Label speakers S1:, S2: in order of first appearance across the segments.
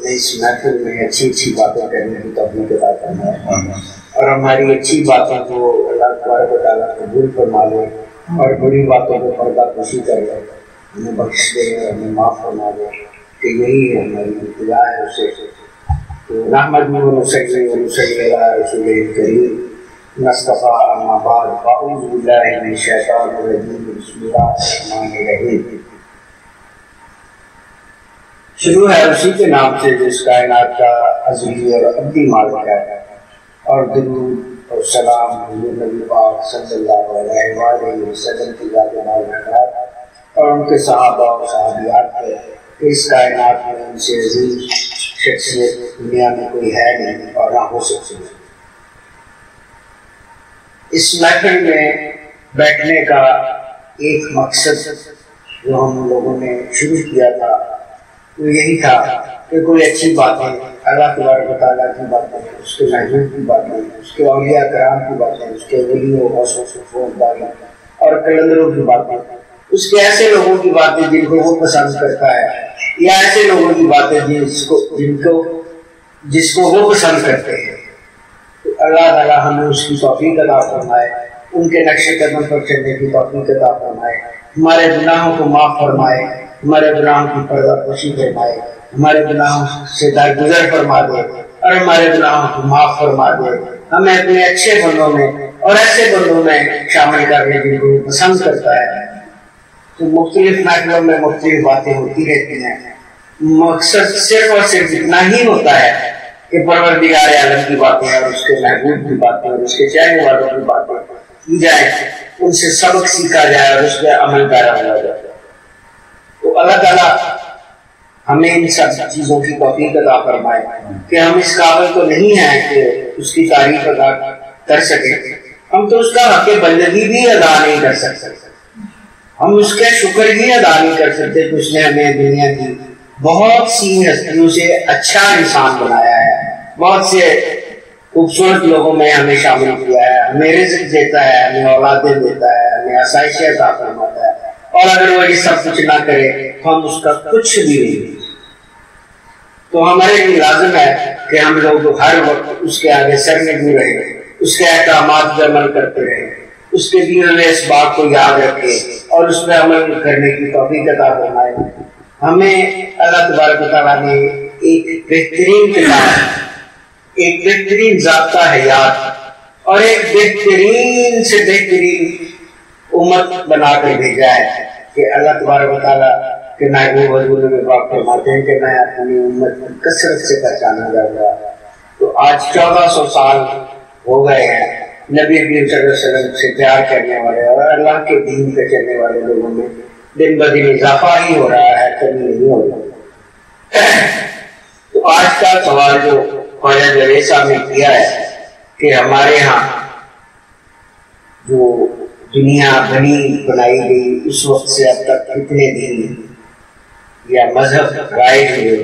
S1: اس محفل میں اچھی اچھی باتیں کرنے کی توفیق عطا فرمائے اور ہماری اچھی باتوں کو اللہ تبارک و تعالیٰ قبول فرما لے اور بری باتوں کو پردہ پوشی کر لے، ہمیں بخش دے اور ہمیں معاف فرما دے کہ یہی ہماری ابتدا ہے اسے تو نحمدہ و نصلی علی رسول کریم نصطفیٰ اما بعد فاعوذ باللہ من الشیطان الرجیم بسم اللہ الرحمن الرحیم۔ شروع ہے اسی کے نام سے جس کائنات کا ازلی اور ابدی مالک ہے، اور درود اور سلام حضور نبی پاک صلی اللہ علیہ وآلہ وسلم کی ذات بارکات اور ان کے صحابہ اور صحابیات پہ کہ اس کائنات میں ان سے عزیز شخصیت دنیا میں کوئی ہے نہیں اور نہ ہو سکتی۔ اس محفل میں بیٹھنے کا ایک مقصد جو ہم لوگوں نے شروع کیا تھا وہ یہی تھا کہ کوئی اچھی باتیں اللہ تبارک و تعالیٰ کی باتیں، اس کے محبوب کی باتیں، اس کے اولیاء کرام کی باتیں، اس کے ولیوں اور قلندروں کی باتیں، اس کے ایسے لوگوں کی باتیں جن کو وہ پسند کرتا ہے، یا ایسے لوگوں کی باتیں جس کو وہ پسند کرتے ہیں، تو اللہ تعالیٰ ہمیں اس کی توفیق عطا فرمائے، ان کے نقش قدم پر چلنے کی توفیق عطا فرمائے، ہمارے گناہوں کو معاف فرمائے، ہمارے گناہوں کی پردہ پوشی فرمائے، ہمارے گناہوں سے درگزر فرما دے اور ہمارے گناہوں کو معاف فرما دے، ہمیں اپنے اچھے بندوں میں اور ایسے بندوں میں شامل کر لے جن کو پسند کرتا ہے۔ تو مختلف محفلوں میں مختلف باتیں ہوتی رہتی ہیں، مقصد صرف اور صرف اتنا ہی ہوتا ہے کہ پروردگار عالم کی باتیں اور اس کے محبوب کی باتیں اور اس کے چاہنے والوں کی باتیں کی جائے، ان سے سبق سیکھا جائے اور اس پہ عمل پیرا ہوا جائے۔ تو اللہ تعالیٰ ہمیں ان سب چیزوں کی توفیق عطا فرمائے کہ ہم اس قابل تو نہیں ہیں کہ اس کی تعریف ادا کر سکیں، ہم تو اس کا حق بندگی بھی ادا نہیں کر سکتے، ہم اس کے شکر ہی ادا نہیں کر سکتے کہ اس نے ہمیں دنیا کی بہت سی ہستیوں سے اچھا انسان بنایا ہے، بہت سے خوبصورت لوگوں میں ہمیں شامل کیا ہے، ہمیں رزق دیتا ہے، ہمیں اولادیں دیتا ہے، ہمیں آسائشیں عطا فرماتا ہے، اور اگر وہ یہ سب کچھ نہ کرے تو ہم اس کا کچھ بھی نہیں۔ تو ہمارے لیے لازم ہے کہ ہم لوگ ہر وقت اس کے آگے سر نگو رہے، اس کے احکامات پہ عمل کرتے رہیں، اس کے دیے ہوئے اسباق کو یاد رکھے اور اس پہ عمل کرنے کی توفیق عطا فرمائے۔ ہمیں اللہ تبارک و تعالیٰ نے ایک بہترین کتاب، ایک بہترین ضابطہ حیات اور ایک بہترین سے بہترین امت بنا کر بھیجا ہے کہ اللہ تبارک و تعالیٰ کے محبوب حضور میں پاک فرماتے ہیں کہ میں اپنی امت کی کثرت سے پہچانا جاؤں گا۔ تو آج 1400 سال ہو گئے ہیں نبی کریم صلی اللہ علیہ وسلم سے پیار کرنے والے اور اللہ کے دین پہ چلنے والے لوگوں میں دن بدن اضافہ ہی ہو رہا ہے، کمی نہیں ہو رہی۔ تو آج کا سوال جو خواجہ جلیل صاحب نے کیا ہے کہ ہمارے ہاں جو دنیا بنائی گئی اس وقت سے اب تک کتنے دین یا مذہب رائج ہوئے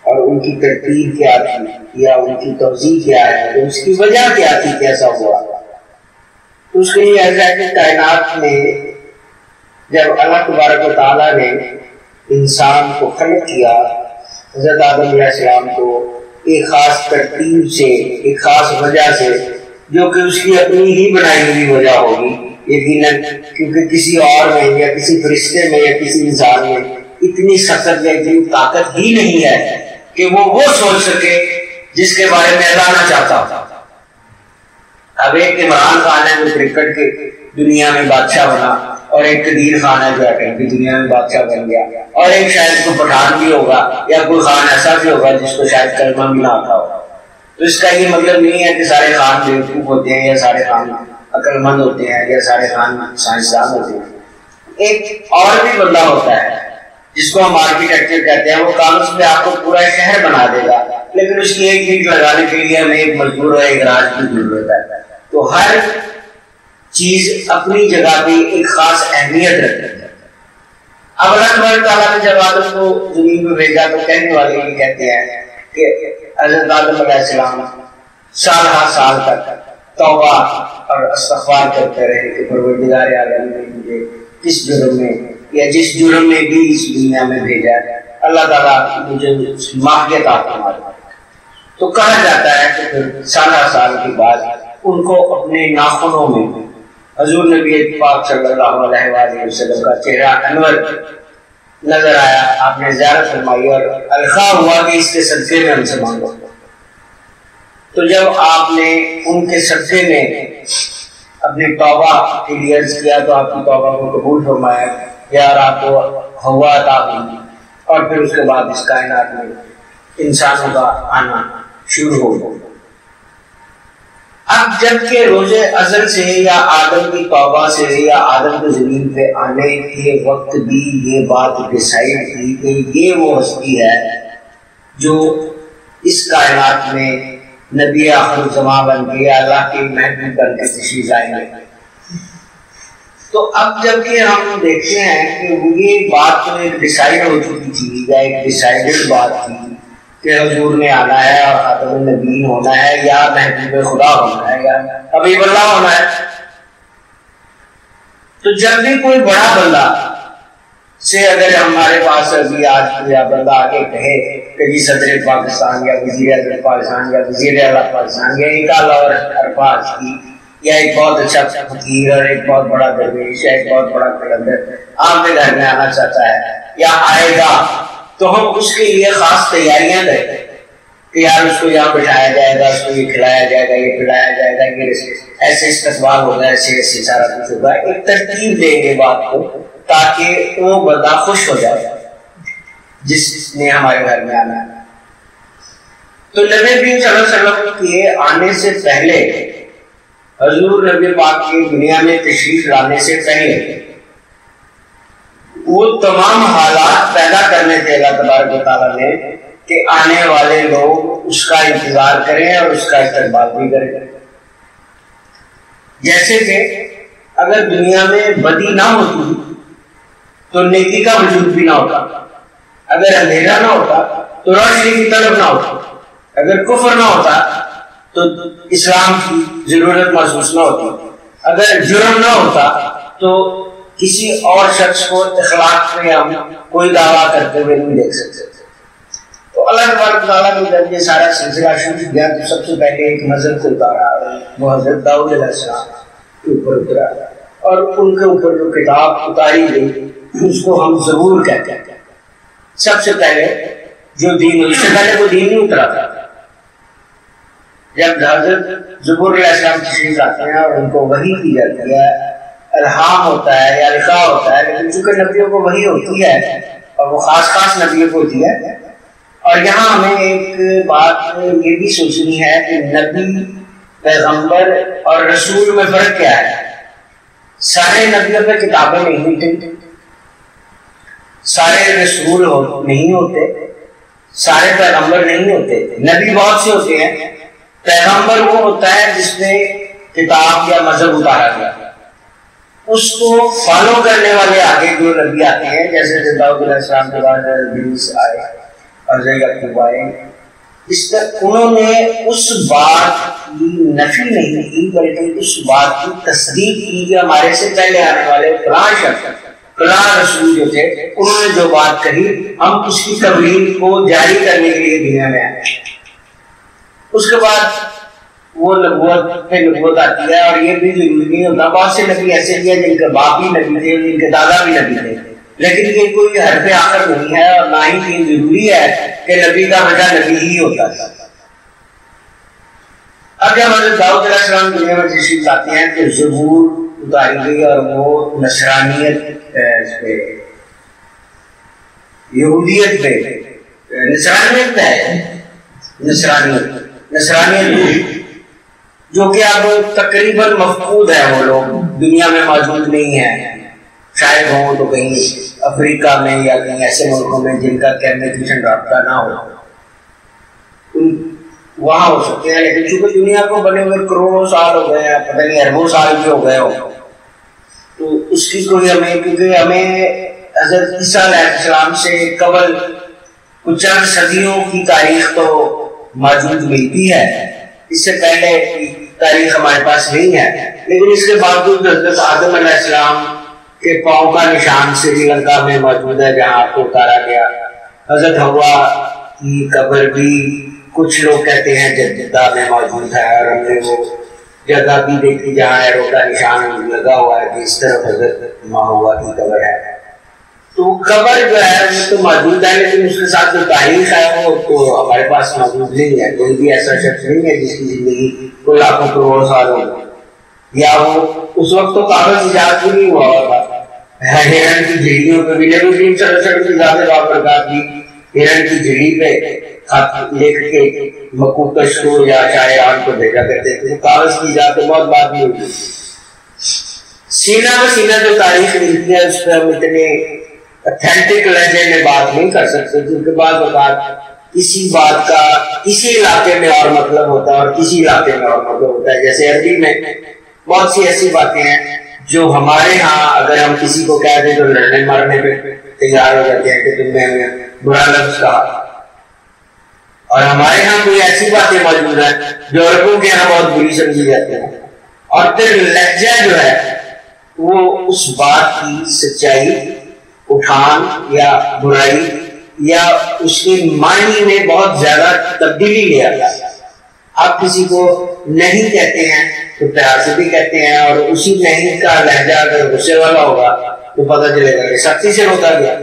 S1: اور ان کی ترتیب کیا تھی یا ان کی توضیح کیا ہے، اس کی وجہ کیا تھی، کیسا ہوا؟ تو اس کے لیے عرض ہے کہ کائنات میں جب اللہ تبارک و تعالیٰ نے انسان کو خلق کیا، حضرت آدم علیہ السلام کو ایک خاص ترتیب سے، ایک خاص وجہ سے، جو کہ اس کی اپنی ہی بنائی ہوئی وجہ ہوگی یقیناً، کیونکہ کسی اور میں یا کسی فرشتے میں یا کسی انسان میں اتنی سخت یا اتنی طاقت ہی نہیں ہے کہ وہ سوچ سکے جس کے بارے میں اللہ نہ چاہتا ہوتا۔ اب ایک عمران خان ہے جو کرکٹ کے دنیا میں بادشاہ بنا، اور ایک قدیر خان ہے جو ایٹم کی دنیا میں بادشاہ بن گیا، اور ایک شاید کوئی پٹھان بھی ہوگا یا کوئی خان ایسا بھی ہوگا جس کو شاید کلمہ بھی نہ آتا ہوگا۔ تو اس کا یہ مطلب نہیں ہے کہ سارے خان بیوقوف ہوتے ہیں یا سارے خان عقل مند ہوتے ہیں یا سارے خان سائنسدان ہوتے ہیں۔ ایک اور بھی بندہ ہوتا ہے جس کو ہم آرکیٹیکچر کہتے ہیں، وہ کاغذ پہ آپ کو پورا شہر بنا دے گا، لیکن اس کی ایک اینٹ لگانے کے لیے ہمیں ایک مزدور اور ایک راج کی ضرورت ہے۔ تو ہر چیز اپنی جگہ پہ ایک خاص اہمیت رکھتی ہے۔ اب اللہ تبارک تعالیٰ نے جب آدم کو زمین میں بھیجا تو کہنے والے یہ کہتے ہیں کہ حضرت آدم علیہ السلام سال ہر سال تک توبہ اور استغفار کرتے رہے کہ پروردگار عالم نے مجھے کس جرم میں یا جس جرم میں بھی اس دنیا میں بھیجا ہے، اللہ تعالیٰ مجھے معافی عطا فرما دے۔ تو کہا جاتا ہے کہ پھر سالہ سال کے بعد ان کو اپنے ناخنوں میں حضور نبی پاک صلی اللہ علیہ وآلہ وسلم کا چہرہ انور نظر آیا، آپ نے زیارت فرمائی اور الخا ہوا کہ اس کے صدقے میں ہم سے مانگو۔ تو جب آپ نے ان کے صدقے میں اپنی توبہ کے لیے عرض کیا تو آپ کی توبہ کو قبول فرمایا، یا آپ کو ہوا عطا ہوئی، اور پھر اس کے بعد اس کائنات میں انسانوں کا آنا شروع ہو گیا۔ اب جب کہ روز ازل سے یا آدم کی توبہ سے یا آدم کے زمین پہ آنے کے وقت بھی یہ بات ڈیسائیڈ تھی کہ یہ وہ ہستی ہے جو اس کائنات میں نبی آخر الزمان بن کے اللہ کے محبوب بن کے تشریف لائیں گے۔ تو اب جب کہ ہم دیکھتے ہیں کہ یہ بات تو ایک ڈیسائیڈ ہو چکی تھی یا ایک ڈیسائیڈڈ بات تھی کہ حضور نے آنا ہے اور خاتم النبیین ہونا ہے یا محبوب خدا ہونا ہے یا حبیب اللہ ہونا ہے، تو جب بھی کوئی بڑا بندہ سے اگر ہمارے پاس ابھی آج کوئی بندہ آ کے کہے کہ جی صدر پاکستان یا وزیر اعظم پاکستان یا وزیر اعلیٰ پاکستان یا ایک اعلیٰ اور الفاظ کی یا ایک بہت اچھا فقیر اور ایک بہت بڑا درویش یا ایک بہت بڑا قلندر آپ کے گھر میں آنا چاہتا ہے یا آئے گا، تو ہم اس کے لیے خاص تیاریاں کریں کہ یار اس کو یہاں بٹھایا جائے گا، اس کو یہ کھلایا جائے گا، یہ پلایا جائے گا، یہ ایسے استقبال ہوگا، ایسے ایسے سارا کچھ ہوگا، ایک ترتیب دیں گے بات کو تاکہ وہ بندہ خوش ہو جائے جس نے ہمارے گھر میں آنا ہے۔ تو نبی کریم صلی اللہ علیہ وسلم کے آنے سے پہلے، حضور نبی پاک کی دنیا میں تشریف لانے سے پہلے وہ تمام حالات پیدا کرنے تھے اللہ تبارک و تعالیٰ نے کہ آنے والے لوگ اس کا انتظار کریں اور اس کا استقبال بھی کریں۔ جیسے کہ اگر دنیا میں بدی نہ ہوتی تو نیکی کا وجود بھی نہ ہوتا، اگر اندھیرا نہ ہوتا تو روشنی کی طلب نہ ہوتی، اگر کفر نہ ہوتا تو اسلام کی ضرورت محسوس نہ ہوتی، اگر جرم نہ ہوتا تو کسی اور شخص کو اخلاق میں ہم کوئی دعویٰ کرتے ہوئے نہیں دیکھ سکتے۔ تو اللہ تبارک تعالیٰ نے جب یہ سارا سلسلہ شروع کیا تو سب سے پہلے ایک نظر کو اتارا، وہ حضرت داؤد علیہ السلام کے اوپر اترا، اور ان کے اوپر جو کتاب اتاری گئی اس کو ہم زبور کہتے ہیں۔ سب سے پہلے جو دین، اس سے پہلے وہ دین نہیں اترا تھا۔ جب حضرت زبور علیہ السلام تشریف لاتے ہیں اور ان کو وحی کی جاتی ہے، الہام ہوتا ہے یا لکھا ہوتا ہے، لیکن چونکہ نبیوں کو وحی ہوتی ہے اور وہ خاص خاص نبیوں کو ہوتی ہے، اور یہاں ہمیں ایک بات یہ بھی سوچنی ہے کہ نبی، پیغمبر اور رسول میں فرق کیا ہے۔ سارے نبیوں پہ کتابیں نہیں ہوتی، سارے رسول نہیں ہوتے، سارے پیغمبر نہیں ہوتے، نبی بہت سے ہوتے ہیں، پیغمبر وہ ہوتا ہے جس نے کتاب یا مذہب اتارا گیا، اس کو فالو کرنے والے آگے جو نبی آتے ہیں، جیسے داؤد علیہ السلام کے بعد ادریس آئے اور یعقوب آئے، انہوں نے اس بات کی نفی نہیں کی بلکہ اس بات کی تصدیق کی کہ ہمارے سے پہلے آنے والے فلاں شخص، فلاں رسول جو تھے، انہوں نے جو بات کہی ہم اس کی تبلیغ کو جاری کرنے کے لیے دنیا میں آئے۔ اس کے بعد وہ نبوت پہ نبوت آتی ہے، اور یہ بھی ضروری نہیں ہوتا، بہت سے نبی ایسے بھی ہیں جن کے باپ بھی نبی تھے، جن کے دادا بھی نبی تھے، لیکن یہ کوئی حرف آخر نہیں ہے، اور نہ ہی یہ ضروری ہے کہ نبی کا بیٹا نبی ہی ہوتا تھا۔ اب جب حضرت داؤد علیہ السلام دنیا میں تشریف لاتے ہیں تو زبور اتاری گئی، اور وہ نصرانیت پہ، یہودیت پہ، نصرانیت ہے، نصرانیت جو کہ اب تقریباً مفقود ہے، وہ لوگ دنیا میں موجود نہیں ہیں، شاید ہوں تو کہیں افریقہ میں یا کہیں ایسے ملکوں میں جن کا کمیونیکیشن رابطہ نہ ہو، وہاں ہو سکتے ہیں، لیکن چونکہ دنیا کو بنے ہوئے کروڑوں سال ہو گئے ہیں، پتہ نہیں اربوں سال بھی ہو گئے ہو، تو اس کی کوئی ہمیں، کیونکہ ہمیں حضرت عیسیٰ علیہ السلام سے قبل کچھ چند صدیوں کی تاریخ تو موجود ملتی ہے، اس سے پہلے کی تاریخ ہمارے پاس نہیں ہے، لیکن اس کے باوجود حضرت آدم علیہ السلام کے پاؤں کا نشان سری لنکا میں موجود ہے جہاں آپ کو اتارا گیا۔ حضرت حوا کی قبر بھی کچھ لوگ کہتے ہیں جدہ میں موجود ہے، اور ہم نے وہ جگہ بھی دیکھی جہاں ایرو کا نشان لگا ہوا ہے کہ اس طرف حضرت ماں حوا کی قبر ہے۔ تو قبر جو ہے وہ تو موجود ہے، لیکن اس کے ساتھ جو تاریخ ہے وہ تو ہمارے پاس موجود نہیں ہے۔ کوئی بھی ایسا شخص نہیں ہے جس کی زندگی کو لاکھوں کروڑ سال ہو، یا وہ اس وقت تو کاغذ ایجاد بھی نہیں ہوا ہوتا۔ ہرن کی جھیلیوں پہ بھی نبی کریم صلی اللہ علیہ وسلم کی ذات بابرکات بھی ہرن کی جھیلی پہ خط لکھ کے مکوکش کو یا شاعران کو بھیجا کرتے تھے۔ کاغذ کی ایجاد تو بہت بات نہیں ہوتی۔ سینہ بہ سینہ جو تاریخ ملتی ہے اس پہ ہم اتنے اتھینٹک لہجے میں بات نہیں کر سکتے، کیونکہ بعض اوقات کسی بات کا کسی علاقے میں اور مطلب ہوتا ہے اور کسی علاقے میں اور مطلب ہوتا ہے۔ جیسے عربی میں بہت سی ایسی باتیں ہیں جو ہمارے ہاں اگر ہم کسی کو کہہ دیں تو لڑنے مارنے پہ تیار ہو جاتے ہیں کہ تم نے ہمیں برا لفظ کہا، اور ہمارے ہاں کوئی ایسی باتیں موجود ہیں جو عربوں کے یہاں بہت بری سمجھی جاتی ہیں، اور پھر لہجہ جو ہے وہ اس بات کی سچائی، اٹھان یا برائی یا اس کے معنی میں بہت زیادہ تبدیلی لے آتا ہے۔ آپ کسی کو نہیں کہتے ہیں تو پیار سے بھی کہتے ہیں، اور اسی نہیں کا لہجہ اگر غصے والا ہوگا تو پتہ چلے گا کہ سختی سے روکا گیا،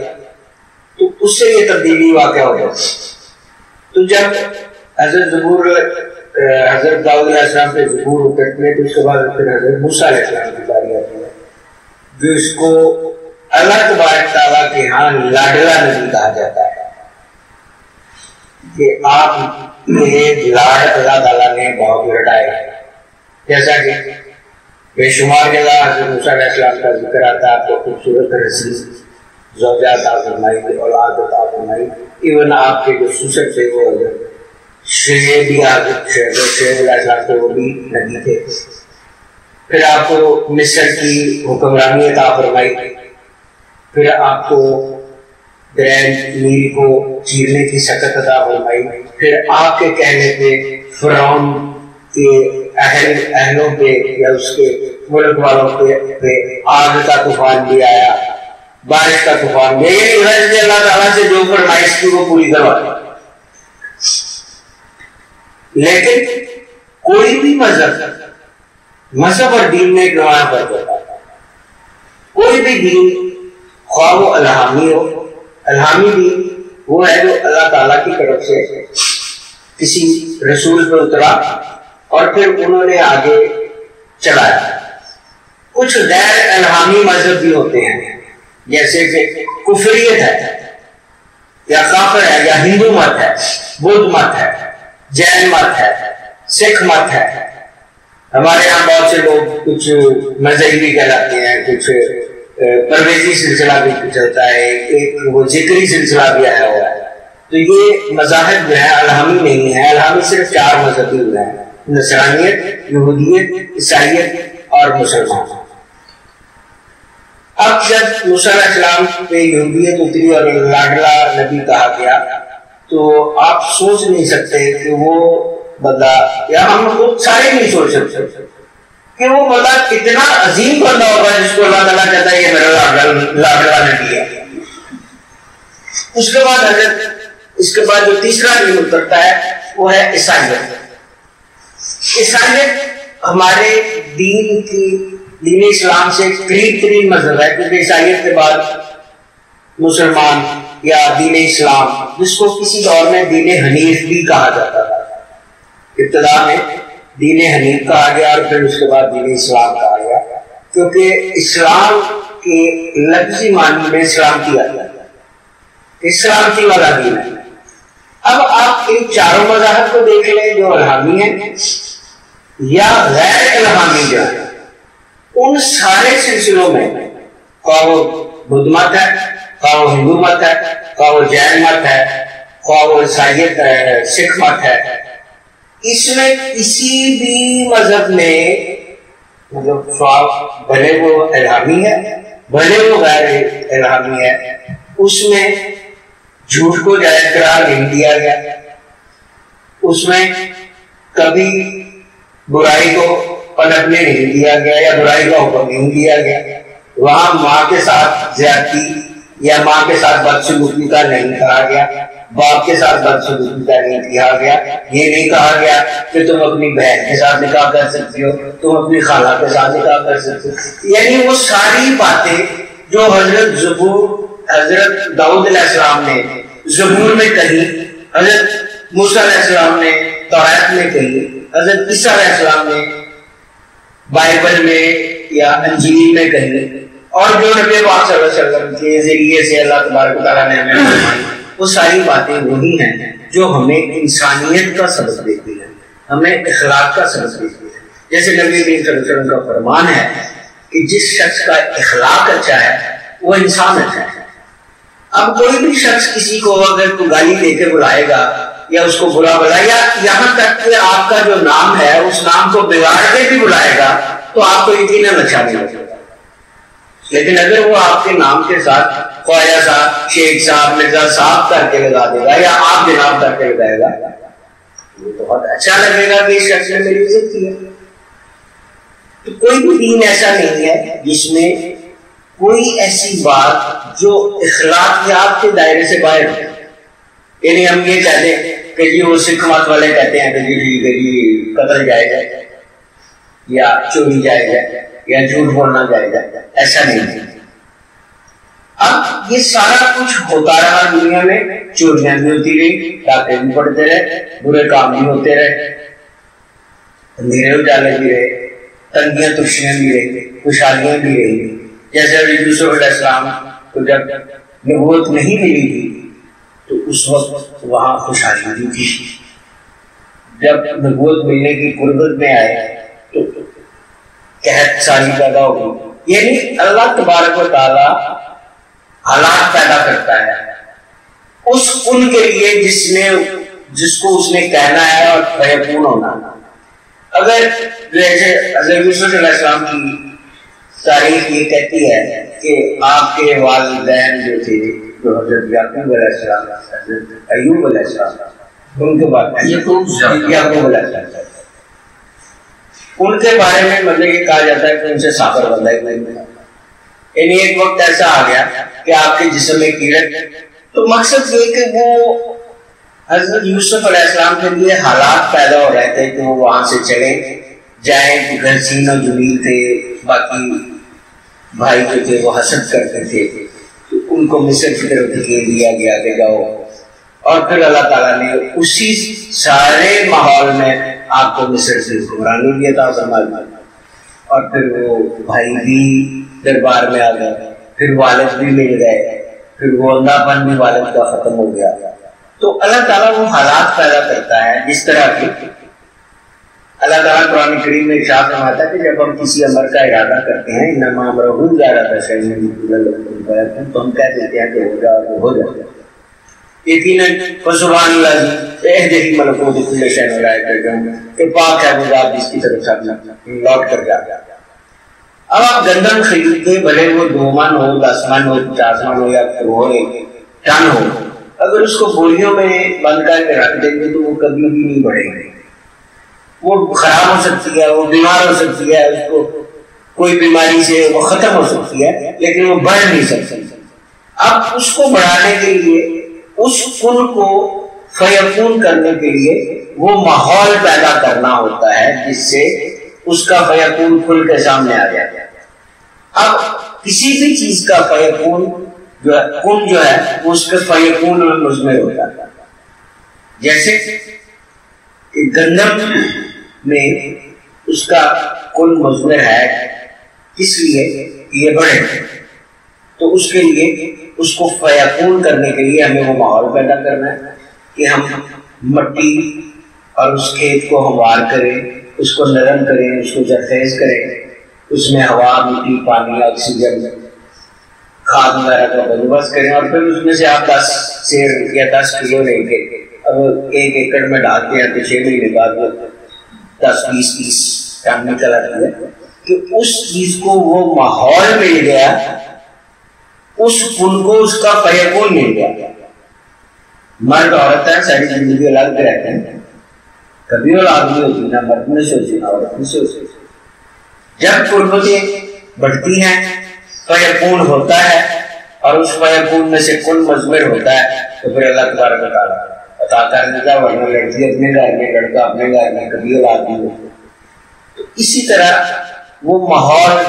S1: تو اس سے یہ تبدیلی واقع ہو جاتی ہے۔ تو جب حضرت داؤد علیہ السلام پہ زبور اترتے تو اس کے بعد پھر حضرت موسیٰ علیہ السلام کی باری آتی ہے، جو اس کو اللہ تبارک تعالیٰ کے ہاں لاڈلا نبی کہا جاتا ہے، کہ آپ کے لاڈ اللہ تعالیٰ نے بہت لٹائے ہیں۔ جیسا کہ بے شمار جگہ حضرت موسیٰ علیہ السلام کا ذکر آتا ہے، آپ کو خوبصورت رسول زوجہ عطا فرمائی، اولاد عطا فرمائی، ایون آپ کے جو سسر تھے وہ شعیب بھی شعیب علیہ السلام تھے، وہ بھی نبی تھے۔ پھر آپ کو مصر کی حکمرانی عطا فرمائی، پھر آپ کو دریائے نیل کو چیرنے کی سکت عطا فرمائی، پھر آپ کے کہنے پہ فرعون کے اہلوں پہ یا اس کے ملک والوں پہ آگ کا طوفان بھی آیا، بارش کا طوفان بھی آیا، یعنی اللہ تعالیٰ سے جو فرمائش کی وہ پوری کروائی۔ لیکن کوئی بھی مذہب اور دین میں ایک نمایاں فرق ہوتا ہے۔ کوئی بھی دین خواہ وہ الہامی ہو، الہامی دین وہ ہے جو اللہ تعالیٰ کی طرف سے کسی رسول پہ اترا اور پھر انہوں نے آگے چڑھایا۔ کچھ غیر الہامی مذہب بھی ہوتے ہیں، جیسے کہ کفریت ہے یا کافر ہے یا ہندو مت ہے، بدھ مت ہے، جین مت ہے، سکھ مت ہے۔ ہمارے یہاں بہت سے لوگ کچھ مذہبی کہلاتے ہیں، کچھ پرویزی سلسلہ بھی چلتا ہے، ایک وہ ذکری سلسلہ بھی آیا ہوا ہے۔ تو یہ مذاہب جو ہے الہامی نہیں ہے، الہامی صرف 4 مذہبی ہوئے ہیں: نصرانیت، یہودیت، عیسائیت اور مسلمان۔ اب جب موسیٰ علیہ السلام پہ یہودیت اتری اور لاڈلا نبی کہا گیا تو آپ سوچ نہیں سکتے کہ وہ بندہ، یا ہم خود سارے نہیں سوچ سکتے کہ وہ بندہ کتنا عظیم بندہ ہوگا جس کو اللہ تعالیٰ کہتا ہے یہ میرا لاڈلا نبی ہے۔ اس کے بعد جو تیسرا دین اترتا ہے وہ ہے عیسائیت۔ عیسائیت ہمارے دین اسلام سے قریب ترین مذہب ہے، کیونکہ عیسائیت کے بعد مسلمان یا دین اسلام، جس کو کسی دور میں دین حنیف بھی کہا جاتا تھا، ابتدا میں دین حنیف کہا گیا اور پھر اس کے بعد دین اسلام کہا گیا، کیونکہ اسلام کے لفظی معنی میں سلامتی آتا ہے، سلامتی والا دین ہے۔ اب آپ ان 4 مذاہب کو دیکھ لیں جو الہامی ہیں یا غیر الہامی جو ہے، ان سارے سلسلوں میں خواہ وہ بدھ مت ہے، خواہ وہ ہندو مت ہے، خواہ وہ جین مت ہے، خواہ وہ عیسائیت ہے، سکھ مت ہے، اس میں کسی بھی مذہب میں مطلب بھلے وہ الہامی ہے بھلے وہ غیر الہامی ہے، اس میں جھوٹ کو جائز قرار نہیں دیا گیا، اس میں کبھی برائی کو پنپنے نہیں دیا گیا یا برائی کا حکم نہیں دیا گیا، وہاں ماں کے ساتھ زیادتی یا ماں کے ساتھ بدسلوکی کا نہیں کہا گیا، باپ کے ساتھ بدسلوکی کا نہیں کہا گیا، یہ نہیں کہا گیا کہ تم اپنی بہن کے ساتھ نکاح کر سکتی ہو، تم اپنی خالہ کے ساتھ نکاح کر سکتی ہو۔ یعنی وہ ساری باتیں جو حضرت داؤد علیہ السلام نے زبور میں کہی، حضرت موسیٰ علیہ السلام نے توراۃ میں کہی، حضرت عیسیٰ علیہ السلام نے بائبل میں یا انجیل میں کہی، اور جو نبی پاک صلی اللہ علیہ وسلم کے ذریعے سے اللہ تبارک و تعالیٰ نے ہمیں فرمائی، وہ ساری باتیں وہی ہیں جو ہمیں انسانیت کا سبق دیتی ہیں، ہمیں اخلاق کا سبق دیتی ہیں۔ جیسے نبی کریم صلی اللہ علیہ وسلم کا فرمان ہے کہ جس شخص کا اخلاق اچھا ہے وہ انسان اچھا ہے۔ اب کوئی بھی شخص کسی کو اگر کوئی گالی دے کے بلائے گا یا اس کو برا بلائے یا یہاں تک کہ آپ کا جو نام ہے اس نام کو بگاڑ کے بھی بلائے گا تو آپ کو یقیناً اچھا نہیں لگے گا، لیکن اگر وہ آپ کے نام کے ساتھ خواجہ صاحب، شیخ صاحب، مرزا صاحب کر کے لگا دے گا یا آپ جناب کر کے لگائے گا وہ بہت اچھا لگے گا کہ اس شخص نے میری عزت کی ہے۔ تو کوئی بھی دین ایسا نہیں ہے جس میں کوئی ایسی بات جو اخلاقیات کے دائرے سے باہر ہے۔ یعنی ہم یہ کہتے ہیں کہ جی وہ سکھ مت والے کہتے ہیں کہ جی قتل جائز ہے یا چوری جائز ہے یا جھوٹ بولنا جائز ہے، ایسا نہیں ہے۔ اب یہ سارا کچھ ہوتا رہا دنیا میں، چوریاں بھی ہوتی رہی، ڈاکے بھی پڑتے رہے، برے کام بھی ہوتے رہے، اندھیرے اجالے بھی رہے، تنگیاں ترشیاں بھی رہی، خوشحالیاں بھی رہی۔ جیسے یوسف علیہ السلام کو جب نبوت نہیں ملی تھی تو اس وقت وہاں خوشحالی بھی تھی، جب نبوت ملنے کی قربت میں آئے تو قحط ساری پیدا ہو گئی۔ یعنی اللہ تبارک و تعالی حالات پیدا کرتا ہے اس ان کے لیے جس کو اس نے کہنا ہے اور فیکون ہونا۔ اگر جیسے حضرت یوسف علیہ السلام کی تاریخ یہ کہتی ہے کہ آپ کے والدین جو تھے، جو حضرت یعقوب علیہ السلام، حضرت ایوب علیہ السلام، ان کے بعد یعقوب علیہ السلام، ان کے بارے میں مطلب یہ کہا جاتا ہے کہ ان سے سافر بندہ ہی نہیں ملا۔ یعنی ایک وقت ایسا آ گیا کہ آپ کے جسم میں کیڑے، تو مقصد یہ کہ وہ حضرت یوسف علیہ السلام کے لیے حالات پیدا ہو رہے تھے کہ وہ وہاں سے چلے جائیں، گھرسین و جمیل تھے، باقی بھائی جو تھے وہ حسد کرتے تھے، تو ان کو مصر کی طرف دھکیل دیا گیا کہ جاؤ، اور پھر اللہ تعالیٰ نے اسی سارے ماحول میں آپ کو مصر سے حکمرانی دیا تھا فرمایا، اور پھر وہ بھائی بھی دربار میں آ گئے، پھر والد بھی مل گئے، پھر وہ اندھا پن بھی والد کا ختم ہو گیا۔ تو اللہ تعالیٰ وہ حالات پیدا کرتا ہے جس طرح کی اللہ تعالیٰ قرآن کریم میں ارشاد فرماتا ہے کہ جب ہم کسی امر کا ارادہ کرتے ہیں انما امرہ اذا اراد شیئا ان یقول له کن فیکون، تو ہم کہہ دیتے ہیں کہ ہو جا اور ہو جاتا ہے۔ یقیناً فسبحان اللہ بِیدہِ ملکوت کل شیء ولا یرجعون، کہ پاک ہے وہ ذات جس کی طرف سے لوٹ کر جاتا ہے۔ اب آپ گندم خریدتے، بھلے وہ 2 من ہو، 10 من ہو، 50 من ہو یا ٹن ہو، اگر اس کو بوریوں میں بند کر کے رکھ دیں گے تو وہ کبھی بھی نہیں بڑھے گی، وہ خراب ہو سکتی ہے، وہ بیمار ہو سکتی ہے، اس کو کوئی بیماری سے وہ ختم ہو سکتی ہے، لیکن وہ بڑھ نہیں سکتی۔ اب اس کو بڑھانے کے لیے، اس کن کو فیکون کرنے کے لیے وہ ماحول پیدا کرنا ہوتا ہے جس سے اس کا فیکون کھل کے سامنے آ جاتا ہے۔ اب کسی بھی چیز کا فیکون جو ہے، کن جو ہے وہ اس کے فیکون میں مضمر ہوتا ہے۔ جیسے کہ گندم میں اس کا کن مضمر ہے، اس لیے یہ بڑھے، تو اس کے لیے اس کو فیکون کرنے کے لیے ہمیں وہ ماحول پیدا کرنا ہے کہ ہم مٹی اور اس کھیت کو ہموار کریں، اس کو نرم کریں، اس کو زرخیز کریں، اس میں ہوا، مٹی، پانی، آکسیجن، کھاد وغیرہ کا بندوبست کریں، اور پھر اس میں سے آپ 10 سیر یا 10 کلو لیں گے، اب 1 ایکڑ میں ڈالتے ہیں تو 6 مہینے بعد 10-20-30 ٹن نکل آتی ہے کہ اس چیز کو وہ ماحول مل گیا، اس کن کو اس کا فیکون مل گیا۔ مرد عورت ہے، ساری زندگی الگ رہتے ہیں، کبھی اولاد نہیں ہوتی، نہ مرد میں سے ہوتی نہ عورت میں سے ہوتی۔ جب قربتیں بڑھتی ہیں، فیکون ہوتا ہے اور اس فیکون میں سے کن مضمر ہوتا ہے تو پھر اللہ تبارک و تعالیٰ عطا کر دیتا ہے، ورنہ لڑکی اپنے گھر میں، لڑکا اپنے گھر میں، کبھی اولاد نہیں ہوتی۔ تو اسی طرح وہ ماحول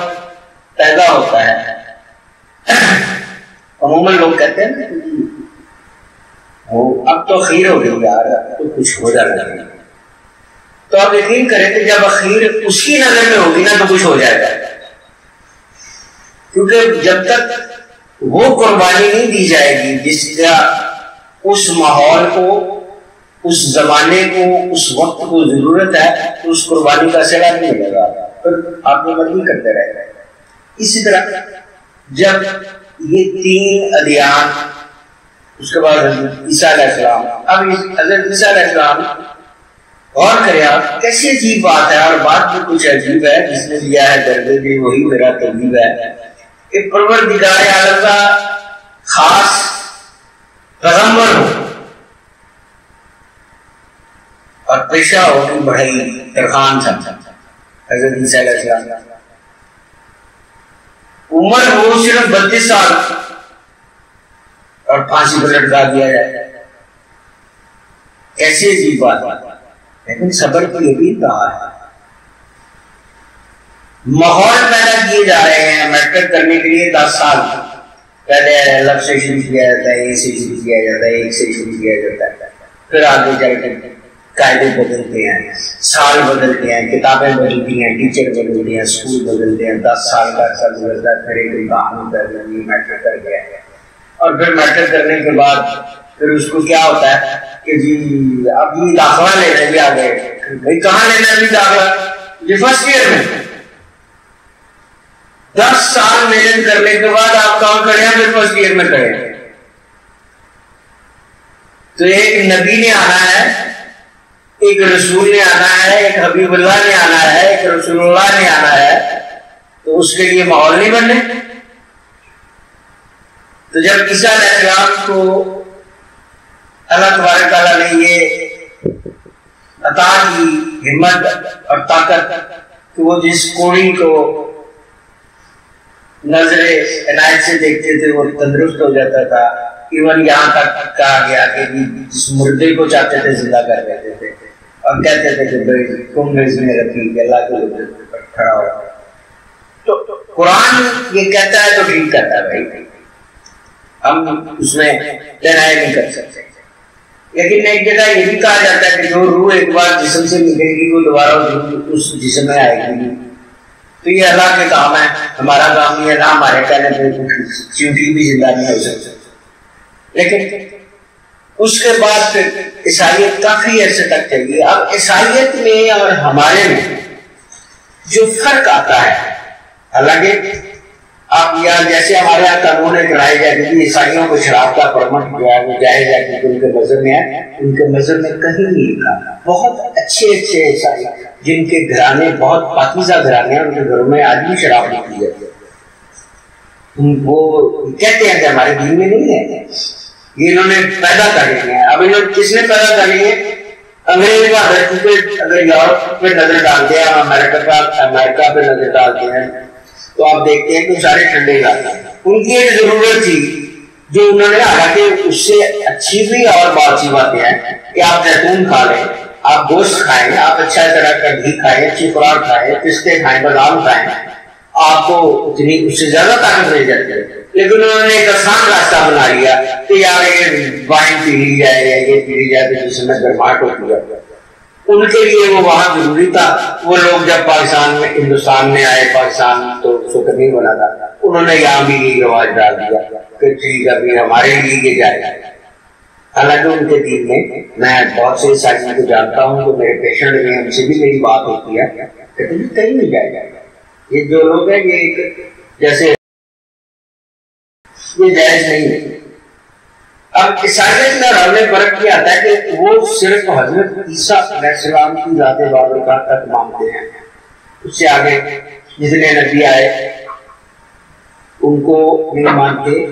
S1: پیدا ہوتا ہے۔ عموماً لوگ کہتے ہیں اب تو خیر ہو گئی یار، اب تو کچھ ہو جانا ہے، تو آپ یقین کریں کہ جب اخیر اس کی نظر میں ہوگی نا تو کچھ ہو جائے گا، کیونکہ جب تک وہ قربانی نہیں دی جائے گی جس کا اس ماحول کو، اس زمانے کو، اس وقت کو ضرورت ہے، تو اس قربانی کا صلہ نہیں ملے گا، پھر آپ نے مرضی کرتے رہے گا۔ اسی طرح جب یہ تین ادیان، اس کے بعد حضرت عیسیٰ علیہ السلام، اب حضرت عیسیٰ علیہ السلام غور کرے آپ، کیسی عجیب بات ہے، اور بات بھی کچھ عجیب ہے، جس نے دیا ہے درجے بھی وہی میرا ترغیب ہے کہ پروردگار عالم کا خاص پیغمبر ہو اور پیشہ ہو کہ بڑھئی ترخان تھا حضرت عیسیٰ علیہ السلام، عمر ہو صرف 32 سال اور پھانسی پر لٹکا دیا جائے، کیسی عجیب بات ہے۔ لیکن صبر کی یہ بھی کہا ہے، ماحول پیدا کیے جا رہے ہیں میٹرک کرنے کے لیے 10 سال، پہلے الگ سے شروع کیا جاتا ہے، اے سے شروع کیا جاتا ہے، ایک سے شروع کیا جاتا ہے، پھر آگے چل کے قاعدے بدلتے ہیں، سال بدلتے ہیں، کتابیں بدلتی ہیں، ٹیچر بدلتے ہیں، اسکول بدلتے ہیں، 10 سال کا عرصہ گزرتا ہے، پھر ایک امتحان ہوتا ہے، میٹرک کر گیا ہے، اور پھر میٹرک کرنے کے بعد پھر اس کو کیا ہوتا ہے کہ جی اب یہ داخلہ لینے بھی آ گئے، بھائی کہاں لینا ہے ابھی داخلہ؟ جی فرسٹ ایئر میں۔ 10 سال محنت کرنے کے بعد آپ کہاں کھڑے ہیں؟ پھر فرسٹ ایئر میں کھڑے ہیں۔ تو ایک نبی نے آنا ہے، ایک رسول نے آنا ہے، ایک حبیب اللہ نے آنا ہے، ایک رسول اللہ نے آنا ہے، تو اس کے لیے ماحول نہیں بننے۔ تو جب عیسیٰ علیہ السلام کو اللہ تبارک تعالیٰ نے یہ عطا کی ہمت اور طاقت کہ وہ جس کوڑی کو نظر عنایت سے دیکھتے تھے وہ تندرست ہو جاتا تھا، ایون یہاں تک کہا گیا کہ جس مردے کو چاہتے تھے زندہ کر دیتے تھے اور کہتے تھے کہ بھائی تم میں رکھی کہ اللہ کے پر کھڑا ہو۔ تو قرآن یہ کہتا ہے تو ٹھیک کہتا ہے بھائی، ہم اس میں ڈینائی نہیں کر سکتے، لیکن ایک جگہ یہ بھی کہا جاتا ہے کہ جو روح ایک بار جسم سے نکلے گی وہ دوبارہ اس جسم میں آئے گی، تو یہ اللہ کے کام ہے، ہمارا کام نہیں ہے، نہ ہمارے کہنے پہ چیونٹی بھی زندہ نہیں ہو سکتا۔ لیکن اس کے بعد پھر عیسائیت کافی عرصے تک چلی۔ اب عیسائیت میں اور ہمارے میں جو فرق آتا ہے، حالانکہ آپ یہاں جیسے ہمارے یہاں قانون ایک لائے گئے کہ عیسائیوں کو شراب کا پرمٹ جو ہے وہ جائز ہے کیونکہ ان کے مذہب میں ہے، ان کے مذہب میں کہیں نہیں لکھا۔ بہت اچھے اچھے عیسائی جن کے گھرانے بہت پاکیزہ گھرانے ہیں، ان کے گھروں میں آج بھی شراب نہیں پی جاتی، وہ کہتے ہیں کہ ہمارے دین میں نہیں ہے، یہ انہوں نے پیدا کر لی ہے۔ اب انہوں کس نے پیدا کر لی ہے؟ انگریز کا، کیونکہ اگر یورپ پہ نظر ڈالتے ہیں، امریکہ پہ نظر ڈالتے ہیں تو آپ دیکھتے ہیں کہ سارے ٹھنڈے علاقے ہیں۔ ان کی ایک ضرورت تھی جو انہوں نے، حالانکہ اس سے اچھی بھی اور بہت سی باتیں ہیں کہ آپ زیتون کھا لیں، آپ گوشت کھائیں، آپ اچھا طرح کا گھی کھائیں، اچھی خوراک کھائیں، پستے کھائیں، بادام کھائیں، آپ کو اتنی اس سے زیادہ طاقت مل جاتی ہے۔ لیکن انہوں نے ایک آسان راستہ بنا لیا کہ یار یہ وائن پی لی جائے یا یہ پی لی جائے تو جس میں گرماہٹ ہوتی ہے۔ ان کے لیے وہ وہاں ضروری تھا۔ وہ لوگ جب پاکستان میں، ہندوستان میں آئے، پاکستان تو فکر نہیں بنا تھا، انہوں نے یہاں بھی یہ رواج ڈال دیا کہ ٹھیک ہے ہمارے لیے یہ جائے۔ حالانکہ ان کے دین میں، میں بہت سے عیسائیوں کو جانتا ہوں تو میرے پیشنٹ میں ان سے بھی میری بات ہوتی ہے کہ کہیں نہیں جائے، یہ جو لوگ ہیں یہ جیسے یہ جائز نہیں ہے۔ اب عیسائیت میں ہم نے فرق کیا آتا ہے کہ وہ صرف حضرت عیسیٰ علیہ السلام کی ذات بابرکات تک مانتے ہیں، اس سے آگے جتنے نبی آئے ان کو نہیں مانتے،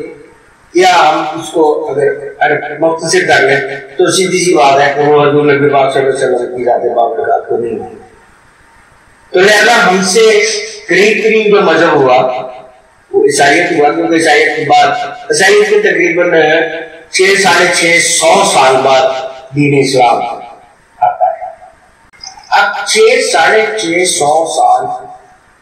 S1: یا ہم اس کو اگر مختصر کر لیں تو سیدھی سی بات ہے کہ وہ حضور نبی پاک صلی اللہ علیہ وسلم کی ذات بابرکات کو نہیں مانتے۔ تو لہذا ہم سے قریب قریب جو مذہب ہوا وہ عیسائیت ہوا، کیونکہ عیسائیت کے بعد عیسائیت کے تقریباً 600-650 سال بعد دین اسلام آتا ہے۔ اب 600-650 سال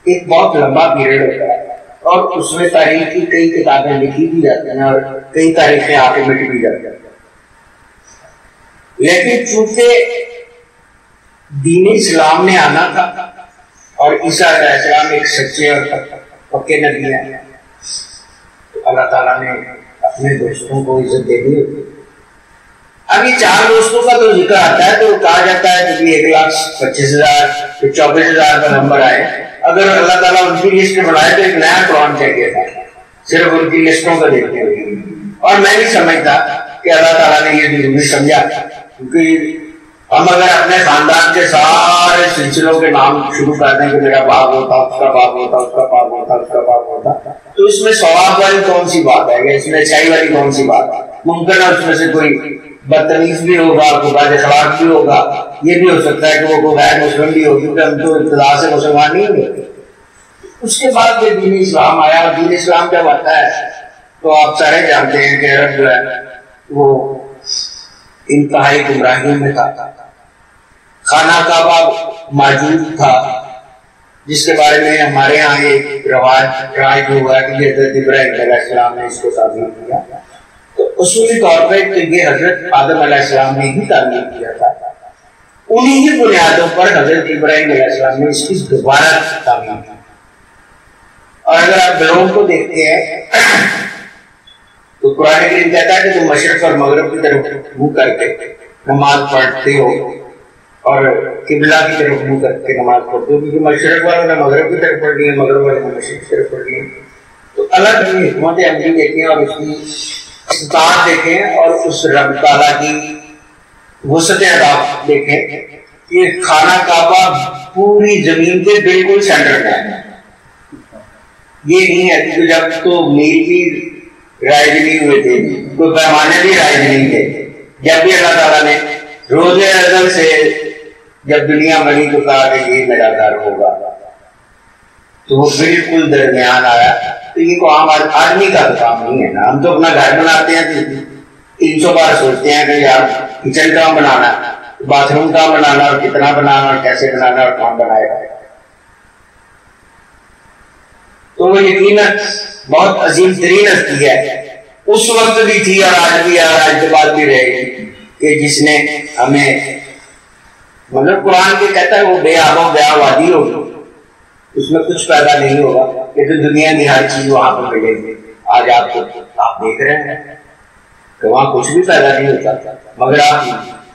S1: ایک بہت لمبا پیریڈ ہوتا ہے، اور اس میں تاریخ کی کئی کتابیں لکھی بھی جاتی ہیں اور کئی تاریخیں آ کے مٹ بھی جاتی ہیں، لیکن چونکہ دین اسلام نے آنا تھا اور عیسیٰ علیہ السلام ایک سچے اور پکے نبی ہیں، تو اللہ تعالیٰ نے اپنے دوستوں کو عزت دے دی ہوتی۔ اب یہ 4 دوستوں کا تو ذکر آتا ہے تو کہا جاتا ہے کہ 1,25,000 پھر 24,000 کا نمبر آئے، اگر اللہ تعالیٰ ان کی لسٹ بنائے تو ایک نیا قرآن چاہیے تھا صرف ان کی لسٹوں کو دیکھتے ہوئے، اور میں نہیں سمجھتا کہ اللہ تعالیٰ نے یہ ضروری سمجھا، کیونکہ ہم اگر اپنے خاندان کے سارے سلسلوں کے نام شروع کر دیں کہ میرا باپ ہوتا، اس کا باپ ہوتا، اس کا باپ ہوتا، اس کا باپ ہوتا، تو اس میں ثواب والی کون سی بات ہے، اس میں اچھائی والی کون سی بات ہے؟ ممکن ہے اس میں سے کوئی بدتمیز بھی ہوگا، کوئی بد اخلاق بھی ہوگا، یہ بھی ہو سکتا ہے کہ وہ کوئی غیر مسلم بھی ہو، کیونکہ ہم تو ابتدا سے مسلمان نہیں ہوئے۔ اس کے بعد پھر دین اسلام آیا، اور دین اسلام جب آتا ہے تو آپ سارے جانتے ہیں کہ عرب جو ہے وہ انتہائی گمراہیوں میں تھا۔ خانہ کعبہ موجود تھا، جس کے بارے میں ہمارے یہاں ایک رائج ہوا کہ حضرت ابراہیم علیہ السلام نے اس کو تعمیر کیا، تو اصولی طور پہ یہ حضرت آدم علیہ السلام نے ہی تعمیر کیا تھا، انہی کی بنیادوں پر حضرت ابراہیم علیہ السلام نے اس کی دوبارہ تعمیر کی۔ اور اگر آپ گھروں کو دیکھتے ہیں تو قرآن کریم کہتا ہے کہ تم مشرق اور مغرب کی طرف منہ کر کے نماز پڑھتے ہو اور قبلہ کی طرف منہ کر کے نماز پڑھتے ہو، کیونکہ مشرق والوں نے مغرب کی طرف پڑھنی ہے، مغرب والوں نے مشرق کی طرف پڑھنی ہے۔ تو الگ الگ حکمت عملی دیکھیں اور اس کی استطاعت دیکھیں اور اس رب تعالیٰ کی وسعت عطا دیکھیں کہ خانہ کعبہ پوری زمین کے بالکل سینٹر میں ہے۔ یہ نہیں ہے کہ جب تو میل بھی رائج نہیں ہوئے تھے، کوئی پیمانے بھی رائج نہیں تھے، جب بھی اللہ تعالیٰ نے روز ازل سے جب دنیا بنی تو کہا کہ یہ میرا گھر ہوگا، تو وہ بالکل درمیان آیا۔ تو یہ کوئی عام آدمی کا کام نہیں ہے نا، ہم تو اپنا گھر بناتے ہیں تو 300 بار سوچتے ہیں کہ یار کچن کہاں بنانا، باتھ روم کہاں بنانا، اور کتنا بنانا، اور کیسے بنانا، اور کہاں بنائے گا۔ تو وہ یقیناً بہت عظیم ترین ہستی ہے، اس وقت بھی تھی اور آج بھی ہے اور آج کے بعد بھی رہے گی، کہ جس نے ہمیں مطلب قرآن کے کہتا ہے وہ بے آب و بے وادی ہوگی، اس میں کچھ پیدا نہیں ہوگا، لیکن دنیا کی ہر چیز وہاں پر ملے گی۔ آج آپ دیکھ رہے ہیں کہ وہاں کچھ بھی پیدا نہیں ہوتا، مگر آپ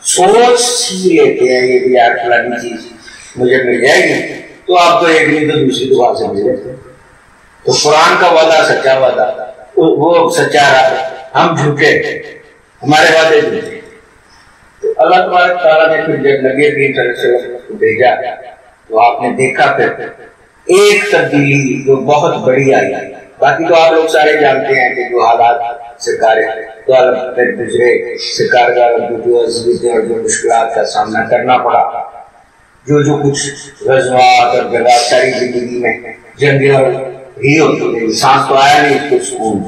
S1: سوچ ہی لیتے ہیں یہ بھی یار فلانی چیز مجھے مل جائے گی، تو آپ کو ایک نہیں تو دوسری دعا سے مل جاتے۔ تو قرآن کا وعدہ سچا وعدہ، وہ سچا رہا، ہم جھوٹے، ہمارے وعدے جھوٹے۔ تو اللہ تبارک تعالیٰ نے پھر جب نبی کریم صلی اللہ علیہ وسلم کو بھیجا تو آپ نے دیکھا پھر ایک تبدیلی جو بہت بڑی آئی۔ باقی تو آپ لوگ سارے جانتے ہیں کہ جو حالات سرکار دو عالم پھر گزرے، سرکار دو عالم جو اذیتیں اور جو مشکلات کا سامنا کرنا پڑا، جو کچھ غزوات اور جگہ ساری زندگی میں جنگیں اور ہی ہوتی ہے، سانس تو آیا نہیں اس کو سکون،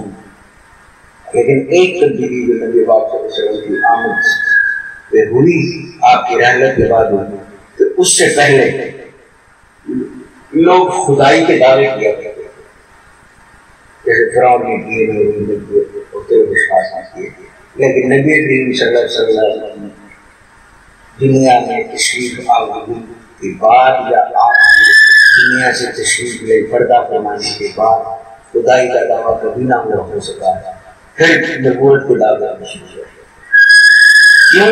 S1: لیکن ایک تبدیلی جو نبی پاک صلی اللہ علیہ وسلم کی آمد پہ ہوئی، آپ کی رحلت کے بعد ہوئی، تو اس سے پہلے لوگ خدائی کے دعوے کیا کرتے تھے، جیسے فرعون نے کیے، نمرود نے کیے، ہوتے ہوئے وشواس نہ کیے، لیکن نبی کریم صلی اللہ علیہ وسلم دنیا میں تشریف آوری کے بعد یا آپ دنیا سے تشریف لے پردہ فرمانے کے بعد خدائی کا دعویٰ کبھی نہ ہو سکا ہے، پھر نبوت کے دعویٰ شروع ہوا۔ کیوں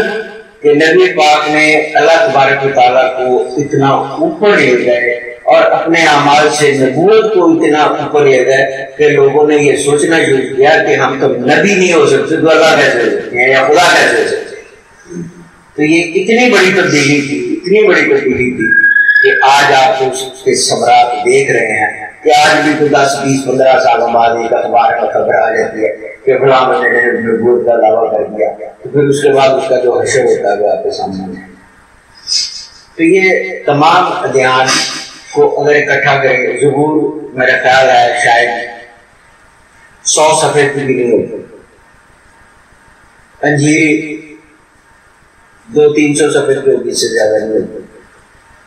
S1: کہ نبی پاک نے اللہ تبارک و تعالیٰ کو اتنا اوپر لے گئے اور اپنے اعمال سے نبوت کو اتنا اوپر لے گئے کہ لوگوں نے یہ سوچنا شروع کیا کہ ہم تو نبی نہیں ہو سکتے تو اللہ کیسے ہو سکتے ہیں یا خدا کیسے ہو سکتے ہیں۔ تو یہ اتنی بڑی تبدیلی تھی، اتنی بڑی تبدیلی تھی کہ آج آپ اس کے ثمرات دیکھ رہے ہیں کہ آج بھی تو 10 20 15 سالوں بعد ایک اخبار کا خبر آ جاتی ہے کہ فلاں بندے نے نبوت کا دعویٰ کر دیا، تو پھر اس کے بعد اس کا جو حشر ہوتا ہے وہ آپ کے سامنے ہے۔ تو یہ تمام ادیان کو اگر اکٹھا کریں، ظہور میرا خیال ہے شاید 100 صفحے کی بھی نہیں ہوتی. انجیل 200-300 صفحے کی ہوگی، اس سے زیادہ نہیں ہوتی.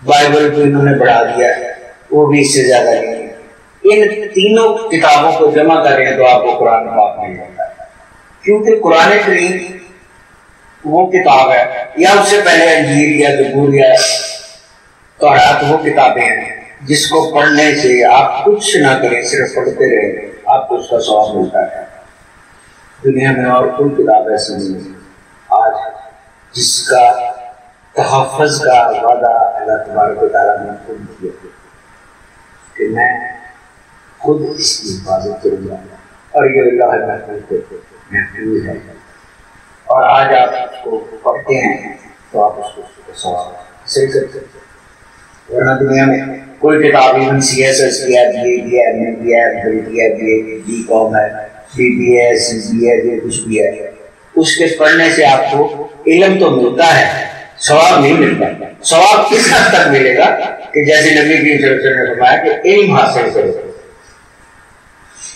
S1: بائبل کو انہوں نے بڑھا دیا ہے، وہ بھی اس سے زیادہ نہیں ہے. ان تینوں کتابوں کو جمع کریں تو آپ کو قرآن پاک مل جاتا ہے. کیونکہ قرآن کریم وہ کتاب ہے، یا اس سے پہلے انجیل یا زبور یا تورات وہ کتابیں ہیں جس کو پڑھنے سے آپ کچھ نہ کریں، صرف پڑھتے رہیں، آپ کو اس کا ثواب ملتا ہے. دنیا میں اور کوئی کتاب ایسی نہیں ہے آج جس کا تحفظ کا وعدہ اللہ تبارک و تعالیٰ نے خود کیا کہ میں خود اس کی حفاظت کروں گا، اور یہ اللہ محفوظ ہے. اور آج آپ اس کو پڑھتے ہیں تو آپ اس کو ثواب حاصل کرتے ہیں. ورنہ دنیا میں کوئی کتاب ایون سی ایس ایس کی ہے، بی اے کی ہے، ایم اے کی ہے، بی اے بی کام ہے، بی اے سی بی اے جو کچھ بھی ہے، اس کے پڑھنے سے آپ کو علم تو ملتا ہے، ثواب نہیں ملتا. ثواب کس حد تک ملے گا کہ جیسے نبی کریم صلی اللہ علیہ وسلم نے فرمایا کہ علم حاصل کرو،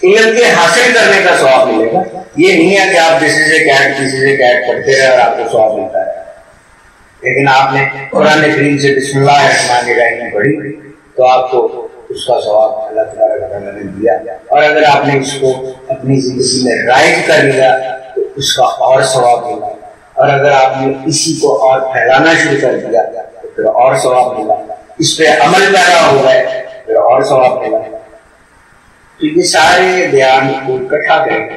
S1: علم کے حاصل کرنے کا ثواب ملے گا. یہ نہیں ہے کہ آپ کسی سے کیٹ پڑھتے رہے اور آپ کو ثواب ملتا ہے. لیکن آپ نے قرآن کریم سے بسم اللہ الرحمن الرحیم پڑھی تو آپ کو اس کا ثواب اللہ تبارک و تعالیٰ نے دیا. اور اگر آپ نے اس کو اپنی زندگی میں رائج کر لیا تو اس کا اور ثواب ملا. اور اگر آپ نے اسی کو اور پھیلانا شروع کر دیا تو پھر اور ثواب ملا. اس پہ عمل پیدا ہو گئے پھر اور ثواب ملا. تو یہ سارے بیان کو اکٹھا کریں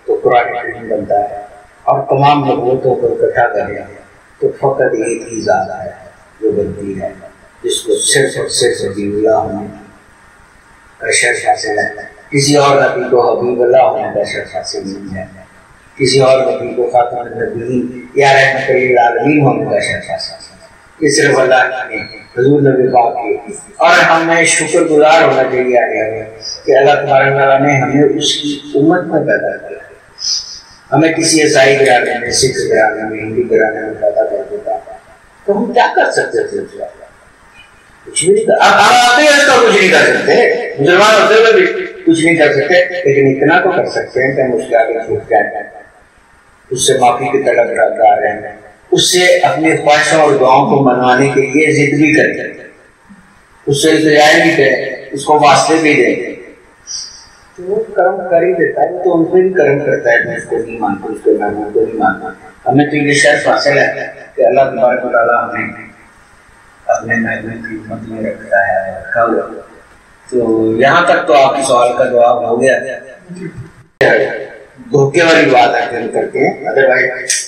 S1: تو قرآن کریم بنتا ہے. اور تمام نبوتوں کو اکٹھا کریں تو فقط ایک ہی ذات ہے جو بنتی ہے، جس کو صرف اور صرف حبیب اللہ ہونے کا شرف حاصل ہے. کسی اور نبی کو حبیب اللہ ہونے کا شرف حاصل نہیں ہے. کسی اور نبی کو خاتم النبیین یا رحمت للعالمین ہونے کا شرف حاصل ہے. یہ صرف اللہ نے حضور نبی پاک کی. اور ہمیں شکر گزار ہونا چاہیے آگے کہ اللہ تبارک و تعالیٰ نے ہمیں اس کی امت میں پیدا کیا. ہمیں کسی عیسائی گھرانے میں، سکھ گھرانے میں، ہندو گھرانے میں پیدا کر دیتا تو ہم کیا کر سکتے تھے؟ کچھ بھی نہیں کر. اب ہم آتے ہیں اس کا کچھ نہیں کر سکتے، مسلمان ہوتے ہوئے بھی کچھ نہیں کر سکتے، لیکن اتنا تو کر سکتے ہیں کہ ہم اس کے آگے جھک جائیں، اس سے معافی کی طلب کر رہے ہیں، اس سے اپنی خواہشوں اور دعاؤں کو منوانے کے لیے ضد بھی کریں، اس سے التجائیں بھی کریں، اس کو واسطے بھی دیں. تو وہ کرم کر ہی دیتا ہے، تو ان پہ بھی کرم کرتا ہے. میں اس کو نہیں مانتا، اس کو محمود کو نہیں مانتا. ہمیں تو یہ شرف حاصل ہے کہ اللہ تبارک و تعالیٰ ہمیں اپنے محبوب کی خدمت میں رکھتا ہے، رکھا ہوا. تو یہاں تک تو آپ کے سوال کا جواب ہو گیا. دھوکے والی بات ہے کرتے ہیں، ادروائز